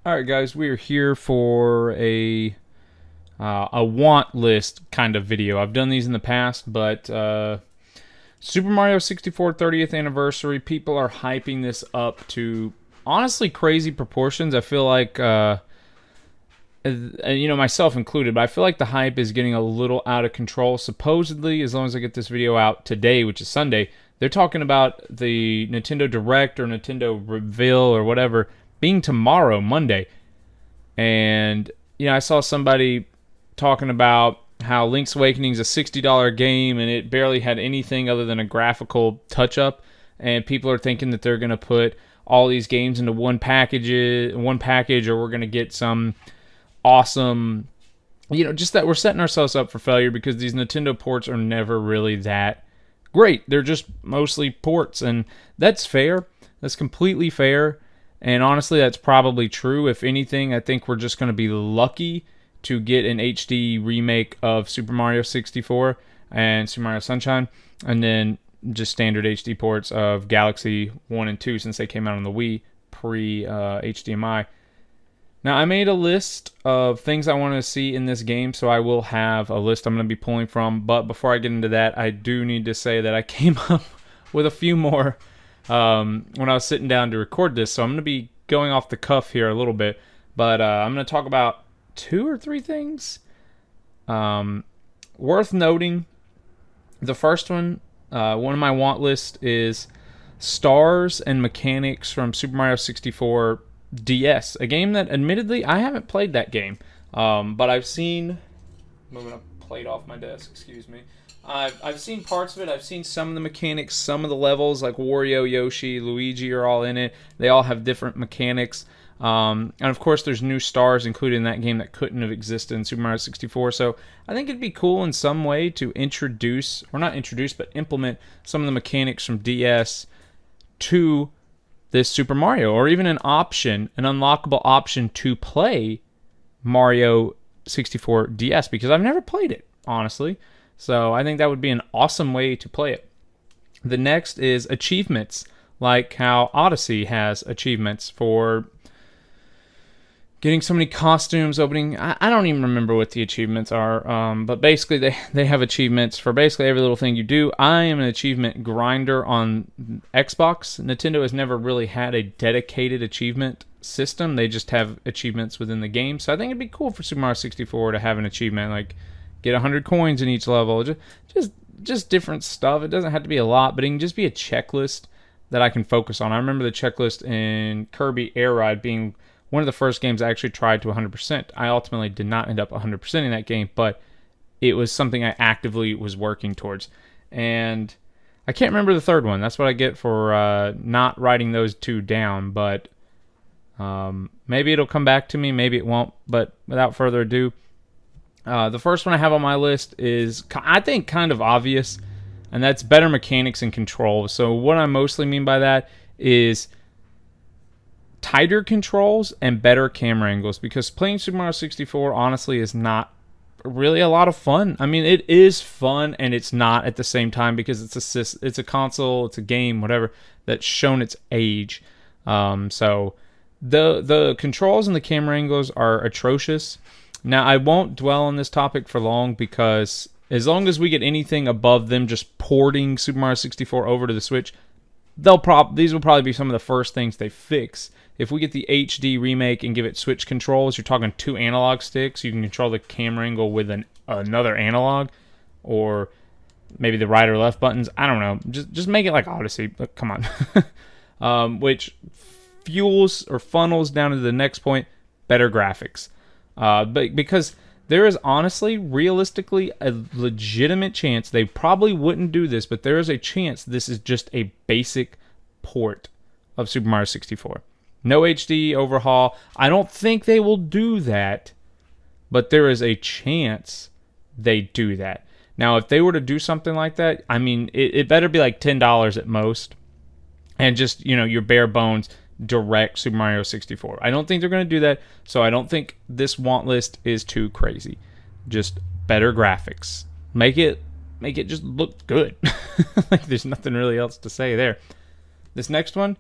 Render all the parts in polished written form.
All right, guys, we are here for a want list kind of video. I've done these in the past, but Super Mario 64 30th anniversary. People are hyping this up to honestly crazy proportions. I feel like, myself included, but I feel like the hype is getting a little out of control. Supposedly, as long as I get this video out today, which is Sunday, they're talking about the Nintendo Direct or Nintendo Reveal or whatever being tomorrow, Monday. And, I saw somebody talking about how Link's Awakening is a $60 game and it barely had anything other than a graphical touch-up. And people are thinking that they're going to put all these games into one package, or we're going to get some awesome, just that we're setting ourselves up for failure because these Nintendo ports are never really that great. They're just mostly ports, and that's fair. That's completely fair. And honestly, that's probably true. If anything, I think we're just going to be lucky to get an HD remake of Super Mario 64 and Super Mario Sunshine, and then just standard HD ports of Galaxy 1 and 2 since they came out on the Wii pre-HDMI. Now, I made a list of things I want to see in this game, so I will have a list I'm going to be pulling from. But before I get into that, I do need to say that I came up with a few more when I was sitting down to record this, so I'm going to be going off the cuff here a little bit, but I'm going to talk about 2 or 3 things worth noting. The first one of my want list is stars and mechanics from Super Mario 64 DS, a game that admittedly I haven't played that game, but I've seen, moving a plate off my desk, excuse me. I've seen parts of it. I've seen some of the mechanics, some of the levels, like Wario, Yoshi, Luigi are all in it. They all have different mechanics. And of course, there's new stars included in that game that couldn't have existed in Super Mario 64. So I think it'd be cool in some way to introduce, or not introduce, but implement some of the mechanics from DS to this Super Mario, or even an option, an unlockable option to play Mario 64 DS, because I've never played it, honestly. So I think that would be an awesome way to play it. The next is achievements, like how Odyssey has achievements for getting so many costumes, opening. I don't even remember what the achievements are, but basically they have achievements for basically every little thing you do. I am an achievement grinder on Xbox. Nintendo has never really had a dedicated achievement system. They just have achievements within the game. So I think it'd be cool for Super Mario 64 to have an achievement like get 100 coins in each level. Just different stuff. It doesn't have to be a lot, but it can just be a checklist that I can focus on. I remember the checklist in Kirby Air Ride being one of the first games I actually tried to 100%. I ultimately did not end up 100% in that game, but it was something I actively was working towards. And I can't remember the third one. That's what I get for not writing those 2 down, but maybe it'll come back to me, maybe it won't. But without further ado, the first one I have on my list is, I think, kind of obvious, and that's better mechanics and controls. So what I mostly mean by that is tighter controls and better camera angles, because playing Super Mario 64 honestly is not really a lot of fun. I mean, it is fun and it's not at the same time, because it's a console, it's a game, whatever, that's shown its age. So the controls and the camera angles are atrocious. Now, I won't dwell on this topic for long, because as long as we get anything above them just porting Super Mario 64 over to the Switch, these will probably be some of the first things they fix. If we get the HD remake and give it Switch controls, you're talking 2 analog sticks. You can control the camera angle with another analog, or maybe the right or left buttons. I don't know. Just make it like Odyssey. Look, come on. Which fuels or funnels down to the next point: better graphics. But because there is honestly, realistically, a legitimate chance they probably wouldn't do this, but there is a chance this is just a basic port of Super Mario 64. No HD overhaul. I don't think they will do that, but there is a chance they do that. Now, if they were to do something like that, I mean, it better be like $10 at most, and just, your bare bones direct Super Mario 64. I don't think they're going to do that, so I don't think this want list is too crazy. Just better graphics. Make it just look good. Like, there's nothing really else to say there. This next one,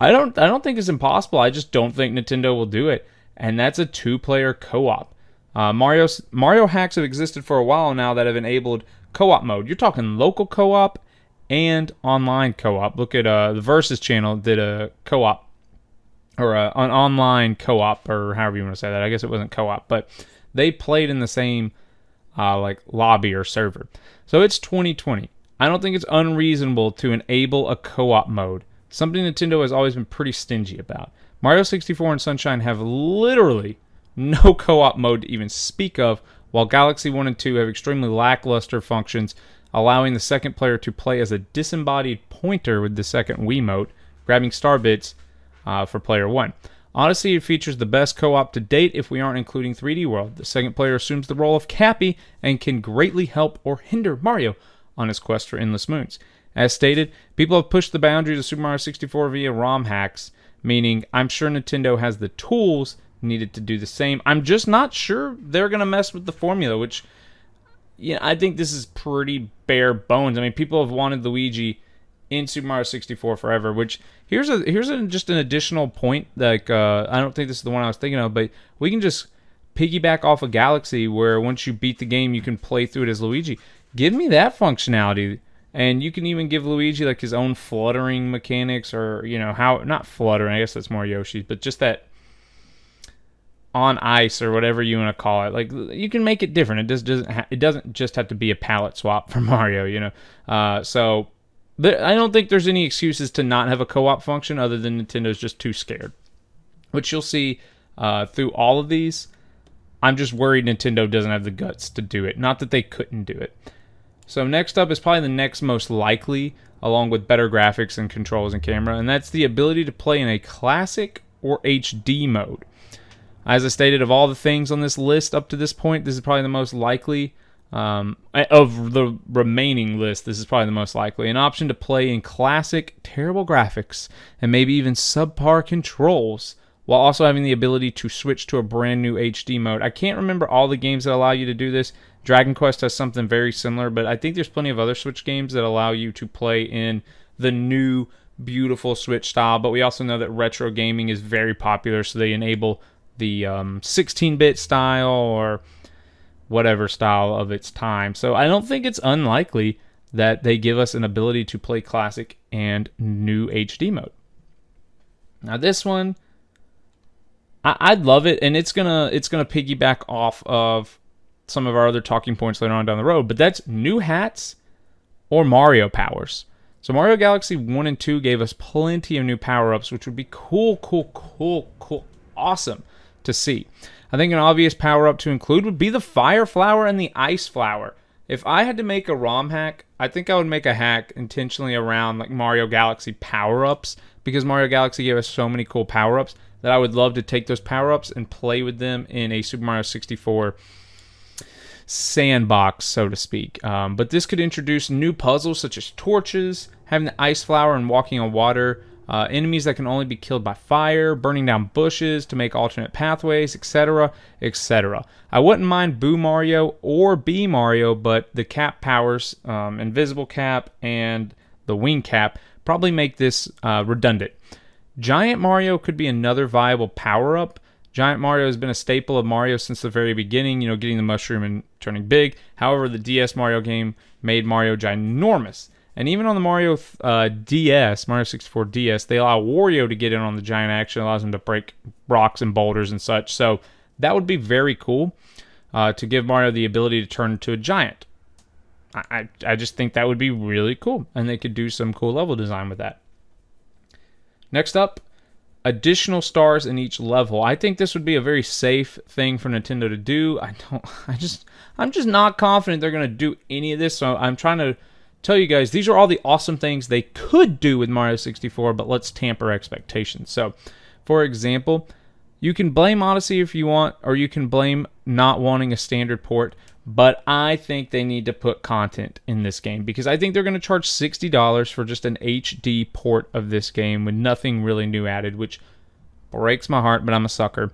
I don't think it's impossible. I just don't think Nintendo will do it, and that's a two-player co-op. Mario hacks have existed for a while now that have enabled co-op mode. You're talking local co-op and online co-op. Look at the Versus channel did a co-op or an online co-op, or however you want to say that. I guess it wasn't co-op, but they played in the same like lobby or server. So it's 2020. I don't think it's unreasonable to enable a co-op mode, something Nintendo has always been pretty stingy about. Mario 64 and Sunshine have literally no co-op mode to even speak of, while Galaxy 1 and 2 have extremely lackluster functions, allowing the second player to play as a disembodied pointer with the second Wiimote, grabbing star bits for player 1. Odyssey features the best co-op to date if we aren't including 3D World. The second player assumes the role of Cappy and can greatly help or hinder Mario on his quest for endless moons. As stated, people have pushed the boundaries of Super Mario 64 via ROM hacks, meaning I'm sure Nintendo has the tools needed to do the same. I'm just not sure they're going to mess with the formula, which, I think this is pretty bare bones. I mean, people have wanted Luigi in Super Mario 64 forever, which here's just an additional point. Like, I don't think this is the one I was thinking of, but we can just piggyback off of Galaxy, where once you beat the game, you can play through it as Luigi. Give me that functionality. And you can even give Luigi like his own fluttering mechanics, or how, not fluttering, I guess that's more Yoshi's, but just that on ice or whatever you want to call it. Like, you can make it different. It doesn't just have to be a palette swap for Mario, So I don't think there's any excuses to not have a co-op function, other than Nintendo's just too scared, which you'll see through all of these. I'm just worried Nintendo doesn't have the guts to do it. Not that they couldn't do it. So next up is probably the next most likely, along with better graphics and controls and camera, and that's the ability to play in a classic or HD mode. As I stated, of all the things on this list up to this point, this is probably the most likely. Of the remaining list, this is probably the most likely. An option to play in classic, terrible graphics, and maybe even subpar controls, while also having the ability to switch to a brand new HD mode. I can't remember all the games that allow you to do this. Dragon Quest has something very similar, but I think there's plenty of other Switch games that allow you to play in the new, beautiful Switch style, but we also know that retro gaming is very popular, so they enable the 16-bit style or whatever style of its time. So I don't think it's unlikely that they give us an ability to play classic and new HD mode. Now this one, I'd love it, and it's gonna piggyback off of some of our other talking points later on down the road, but that's new hats or Mario powers. So Mario Galaxy 1 and 2 gave us plenty of new power-ups, which would be cool, awesome to see. I think an obvious power-up to include would be the Fire Flower and the Ice Flower. If I had to make a ROM hack, I think I would make a hack intentionally around like Mario Galaxy power-ups, because Mario Galaxy gave us so many cool power-ups that I would love to take those power-ups and play with them in a Super Mario 64 sandbox, so to speak. But this could introduce new puzzles such as torches, having the Ice Flower and walking on water, enemies that can only be killed by fire, burning down bushes to make alternate pathways, etc., etc. I wouldn't mind Boo Mario or Bee Mario, but the cap powers, Invisible Cap and the Wing Cap, probably make this redundant. Giant Mario could be another viable power-up. Giant Mario has been a staple of Mario since the very beginning, getting the mushroom and turning big. However, the DS Mario game made Mario ginormous. And even on the Mario DS, Mario 64 DS, they allow Wario to get in on the giant action, allows him to break rocks and boulders and such. So that would be very cool to give Mario the ability to turn into a giant. I just think that would be really cool, and they could do some cool level design with that. Next up, additional stars in each level. I think this would be a very safe thing for Nintendo to do. I'm just not confident they're going to do any of this, so I'm trying to tell you guys, these are all the awesome things they could do with Mario 64, but let's tamper expectations. So, for example, you can blame Odyssey if you want, or you can blame not wanting a standard port, but I think they need to put content in this game, because I think they're going to charge $60 for just an HD port of this game with nothing really new added, which breaks my heart, but I'm a sucker.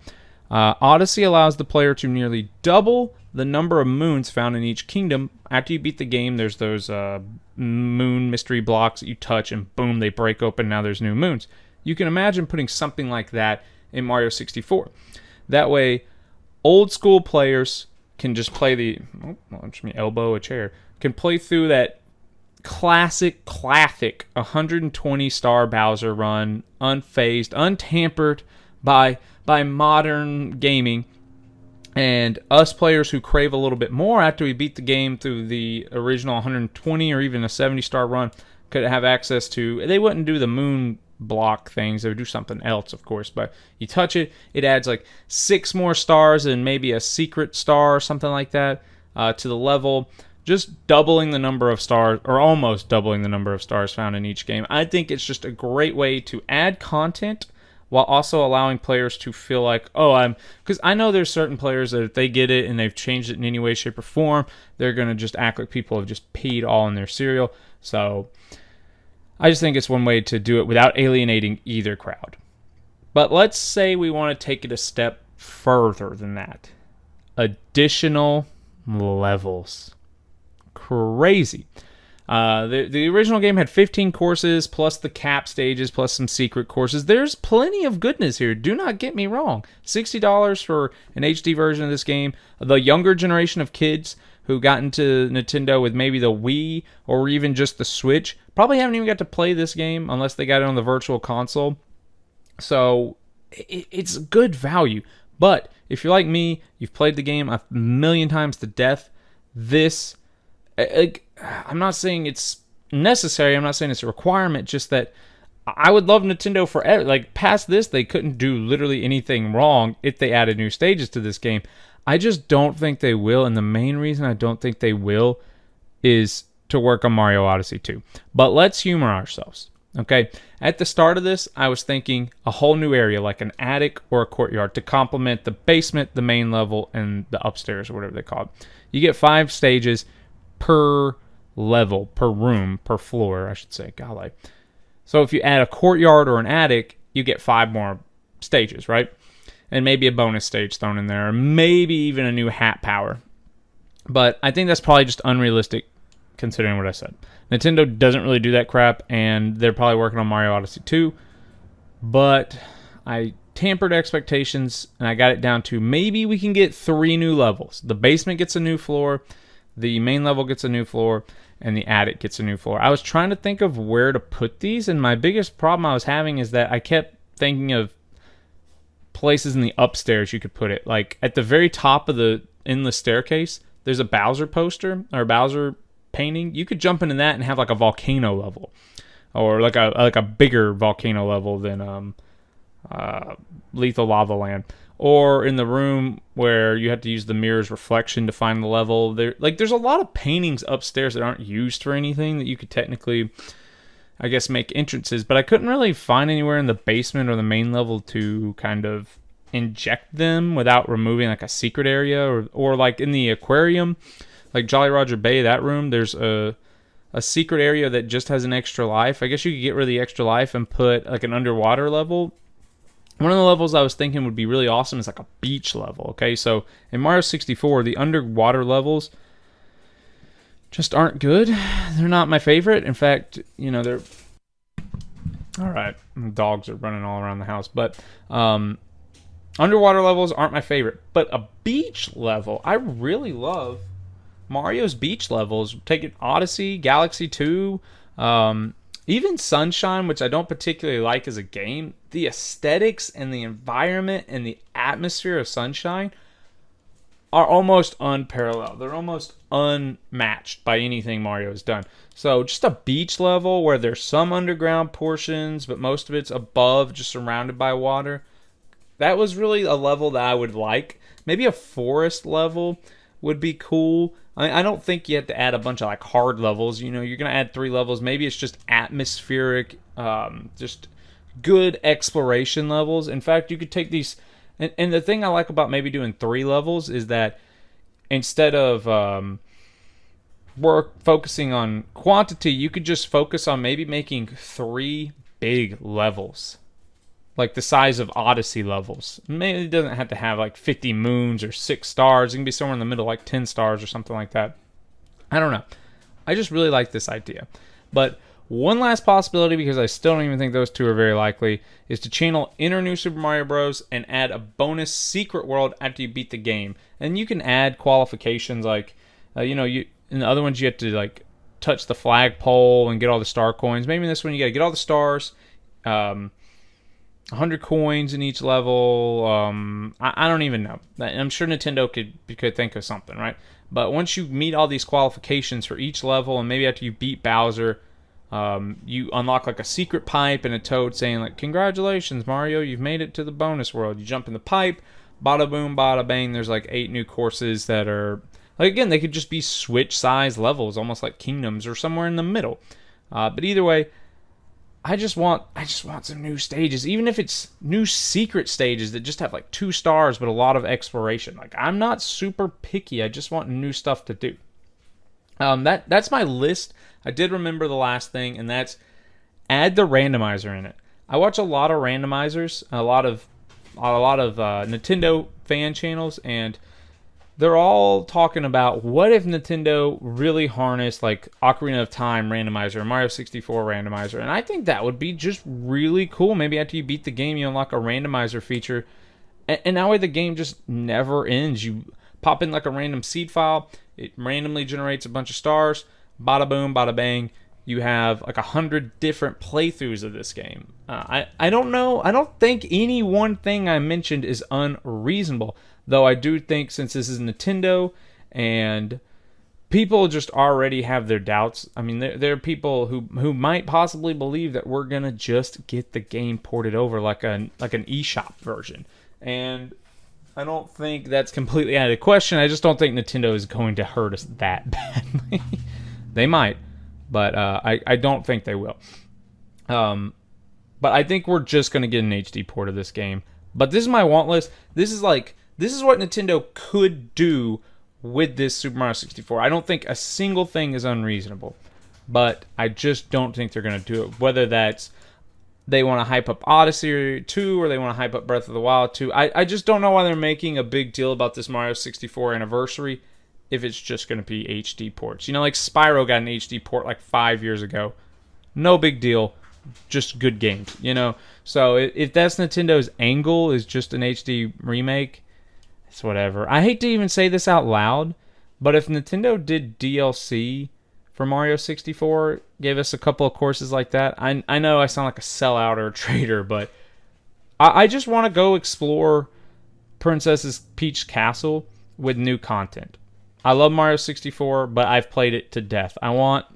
Odyssey allows the player to nearly double the number of moons found in each kingdom. After you beat the game, there's those moon mystery blocks that you touch, and boom, they break open. Now there's new moons. You can imagine putting something like that in Mario 64. That way, old school players can just play watch me elbow a chair, can play through that classic 120 star Bowser run, unfazed, untampered by modern gaming. And us players who crave a little bit more after we beat the game through the original 120 or even a 70 star run could have access to. They wouldn't do the moon block things, they would do something else, of course, but you touch it, it adds like 6 more stars and maybe a secret star or something like that to the level, just doubling the number of stars, or almost doubling the number of stars found in each game. I think it's just a great way to add content while also allowing players to feel like, because I know there's certain players that if they get it and they've changed it in any way, shape, or form, they're going to just act like people have just peed all in their cereal. So I just think it's one way to do it without alienating either crowd. But let's say we want to take it a step further than that. Additional levels. Crazy. The original game had 15 courses, plus the cap stages, plus some secret courses. There's plenty of goodness here. Do not get me wrong. $60 for an HD version of this game. The younger generation of kids who got into Nintendo with maybe the Wii or even just the Switch probably haven't even got to play this game unless they got it on the virtual console. So it's good value. But if you're like me, you've played the game a million times to death, this... I'm not saying it's necessary. I'm not saying it's a requirement. Just that I would love Nintendo forever. Like, past this, they couldn't do literally anything wrong if they added new stages to this game. I just don't think they will. And the main reason I don't think they will is to work on Mario Odyssey 2. But let's humor ourselves. Okay. At the start of this, I was thinking a whole new area, like an attic or a courtyard, to complement the basement, the main level, and the upstairs, or whatever they call it. You get 5 stages per level, per room, per floor, I should say. Golly. So if you add a courtyard or an attic, you get 5 more stages, right? And maybe a bonus stage thrown in there, or maybe even a new hat power. But I think that's probably just unrealistic considering what I said. Nintendo doesn't really do that crap, and they're probably working on Mario Odyssey 2. But I tampered expectations, and I got it down to maybe we can get 3 new levels. The basement gets a new floor, the main level gets a new floor, and the attic gets a new floor. I was trying to think of where to put these, and my biggest problem I was having is that I kept thinking of places in the upstairs you could put it. Like, at the very top of the endless staircase, there's a Bowser poster, or Bowser painting. You could jump into that and have like a volcano level, or like a bigger volcano level than Lethal Lava Land. Or in the room where you have to use the mirror's reflection to find the level. There's a lot of paintings upstairs that aren't used for anything that you could technically, I guess, make entrances. But I couldn't really find anywhere in the basement or the main level to kind of inject them without removing like a secret area. Or like in the aquarium, like Jolly Roger Bay, that room, there's a secret area that just has an extra life. I guess you could get rid of the extra life and put like an underwater level. One of the levels I was thinking would be really awesome is like a beach level, okay? So in Mario 64, the underwater levels just aren't good. They're not my favorite. In fact, they're... All right, dogs are running all around the house. But underwater levels aren't my favorite. But a beach level, I really love Mario's beach levels. Take it Odyssey, Galaxy 2, even Sunshine, which I don't particularly like as a game. The aesthetics and the environment and the atmosphere of Sunshine are almost unparalleled. They're almost unmatched by anything Mario has done. So just a beach level where there's some underground portions, but most of it's above, just surrounded by water. That was really a level that I would like. Maybe a forest level would be cool. I don't think you have to add a bunch of like hard levels. You're going to add 3 levels. Maybe it's just atmospheric, just good exploration levels. In fact, you could take these, and the thing I like about maybe doing 3 levels is that instead of focusing on quantity, you could just focus on maybe making 3 big levels, like the size of Odyssey levels. Maybe it doesn't have to have like 50 moons or 6 stars. It can be somewhere in the middle, like 10 stars or something like that. I don't know. I just really like this idea. But One last possibility, because I still don't even think those two are very likely, is to channel Enter New Super Mario Bros. And add a bonus secret world after you beat the game. And you can add qualifications like, you in the other ones you have to like touch the flagpole and get all the star coins. Maybe in this one you got to get all the stars, 100 coins in each level. I don't even know. I'm sure Nintendo could think of something, right? But once you meet all these qualifications for each level, and maybe after you beat Bowser, you unlock like a secret pipe and a toad saying like, "Congratulations, Mario, you've made it to the bonus world." You jump in the pipe, bada boom, bada bang. There's like 8 new courses that are like, again, they could just be Switch size levels, almost like Kingdoms or somewhere in the middle. But either way, I just want some new stages, even if it's new secret stages that just have like 2 stars but a lot of exploration. Like, I'm not super picky. I just want new stuff to do. That's my list. I did remember the last thing, and that's add the randomizer in it. I watch a lot of randomizers, a lot of Nintendo fan channels, and they're all talking about what if Nintendo really harnessed like Ocarina of Time randomizer, Mario 64 randomizer, and I think that would be just really cool. Maybe after you beat the game, you unlock a randomizer feature, and that way the game just never ends. You pop in like a random seed file, it randomly generates a bunch of stars, bada boom, bada bang. You have like 100 different playthroughs of this game. I don't know. I don't think any one thing I mentioned is unreasonable. Though I do think, since this is Nintendo and people just already have their doubts. I mean, there are people who might possibly believe that we're gonna just get the game ported over like an eShop version, and I don't think that's completely out of the question. I just don't think Nintendo is going to hurt us that badly. They might, but I don't think they will. But I think we're just gonna get an HD port of this game. But this is my want list. This is what Nintendo could do with this Super Mario 64. I don't think a single thing is unreasonable, but I just don't think they're going to do it. Whether that's they want to hype up Odyssey 2 or they want to hype up Breath of the Wild 2. I just don't know why they're making a big deal about this Mario 64 anniversary if it's just going to be HD ports. Like Spyro got an HD port like 5 years ago. No big deal. Just good games, So if that's Nintendo's angle, is just an HD remake, it's whatever. I hate to even say this out loud, but if Nintendo did DLC for Mario 64, gave us a couple of courses like that, I know I sound like a sellout or a traitor, but I just want to go explore Princess Peach Castle with new content. I love Mario 64, but I've played it to death. I want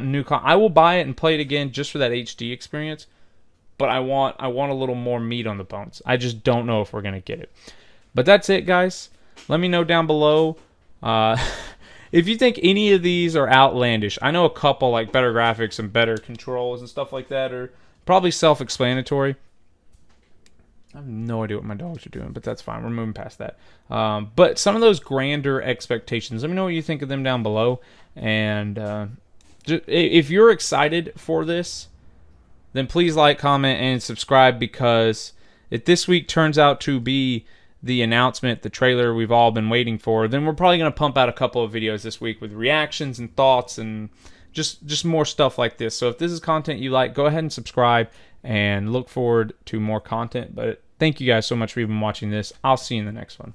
new content. I will buy it and play it again just for that HD experience, but I want a little more meat on the bones. I just don't know if we're going to get it. But that's it, guys. Let me know down below if you think any of these are outlandish. I know a couple, like better graphics and better controls and stuff like that, are probably self-explanatory. I have no idea what my dogs are doing, but that's fine. We're moving past that. But some of those grander expectations, let me know what you think of them down below. And if you're excited for this, then please like, comment, and subscribe, because if this week turns out to be the announcement, the trailer we've all been waiting for, then we're probably going to pump out a couple of videos this week with reactions and thoughts and just more stuff like this. So if this is content you like, go ahead and subscribe and look forward to more content. But thank you guys so much for even watching this. I'll see you in the next one.